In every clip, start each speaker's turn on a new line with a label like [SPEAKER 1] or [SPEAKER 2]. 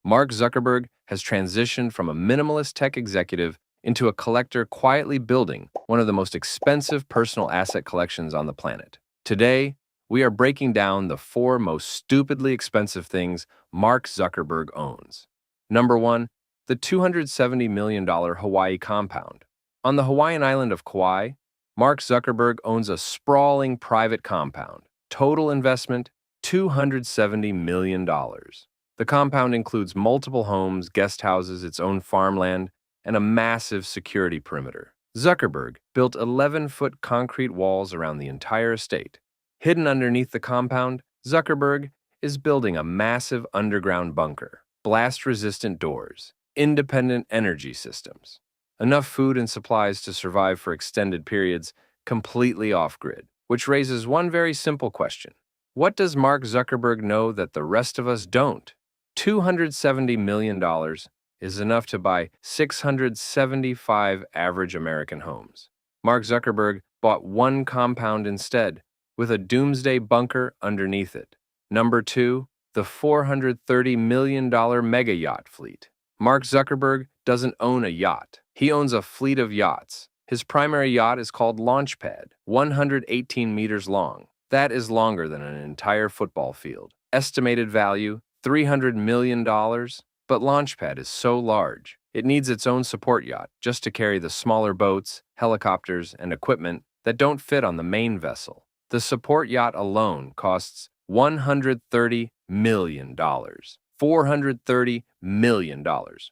[SPEAKER 1] Mark Zuckerberg has transitioned from a minimalist tech executive into a collector quietly building one of the most expensive personal asset collections on the planet. Today, we are breaking down the 4 most stupidly expensive things Mark Zuckerberg owns. Number 1, the $270 million Hawaii compound. On the Hawaiian island of Kauai, Mark Zuckerberg owns a sprawling private compound. Total investment, $270 million. The compound includes multiple homes, guest houses, its own farmland, and a massive security perimeter. Zuckerberg built 11-foot concrete walls around the entire estate. Hidden underneath the compound, Zuckerberg is building a massive underground bunker, blast-resistant doors, independent energy systems, enough food and supplies to survive for extended periods, completely off-grid, which raises one very simple question. What does Mark Zuckerberg know that the rest of us don't? $270 million is enough to buy 675 average American homes. Mark Zuckerberg bought one compound instead, with a doomsday bunker underneath it. Number 2, the $430 million mega yacht fleet. Mark Zuckerberg doesn't own a yacht. He owns a fleet of yachts. His primary yacht is called Launchpad, 118 meters long. That is longer than an entire football field. Estimated value, $300 million, but Launchpad is so large, it needs its own support yacht just to carry the smaller boats, helicopters, and equipment that don't fit on the main vessel. The support yacht alone costs $130 million. $430 million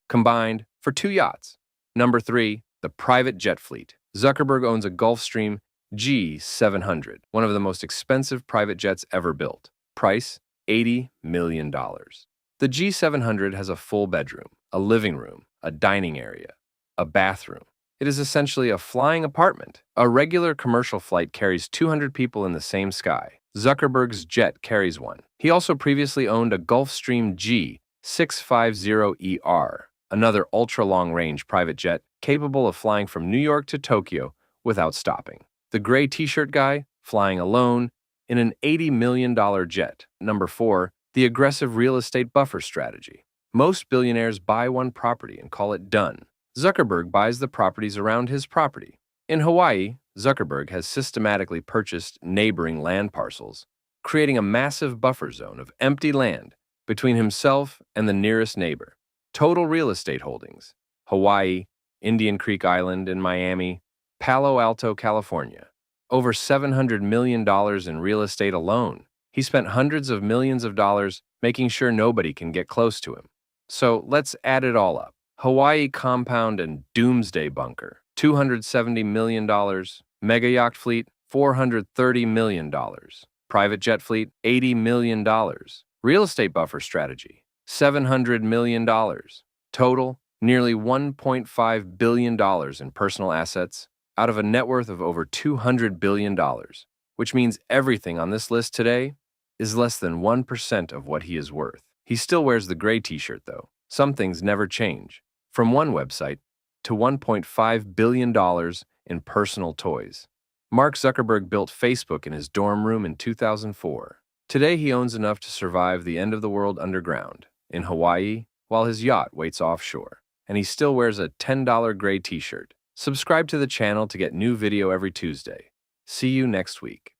[SPEAKER 1] combined for 2 yachts. Number 3, the private jet fleet. Zuckerberg owns a Gulfstream G700, one of the most expensive private jets ever built. Price, $80 million. The G700 has a full bedroom, a living room, a dining area, a bathroom. It is essentially a flying apartment. A regular commercial flight carries 200 people in the same sky. Zuckerberg's jet carries one. He also previously owned a Gulfstream G650ER, another ultra-long-range private jet capable of flying from New York to Tokyo without stopping. The gray t-shirt guy, flying alone in an $80 million jet. Number 4, the aggressive real estate buffer strategy. Most billionaires buy one property and call it done. Zuckerberg buys the properties around his property. In Hawaii, Zuckerberg has systematically purchased neighboring land parcels, creating a massive buffer zone of empty land between himself and the nearest neighbor. Total real estate holdings: Hawaii, Indian Creek Island in Miami, Palo Alto, California. Over $700 million in real estate alone. He spent hundreds of millions of dollars making sure nobody can get close to him. So let's add it all up. Hawaii compound and doomsday bunker, $270 million. Mega yacht fleet, $430 million. Private jet fleet, $80 million. Real estate buffer strategy, $700 million. Total, nearly $1.5 billion in personal assets out of a net worth of over $200 billion, which means everything on this list today is less than 1% of what he is worth. He still wears the gray t-shirt, though. Some things never change. From one website to $1.5 billion in personal toys. Mark Zuckerberg built Facebook in his dorm room in 2004. Today, he owns enough to survive the end of the world underground, in Hawaii, while his yacht waits offshore. And he still wears a $10 gray t-shirt. Subscribe to the channel to get new video every Tuesday. See you next week.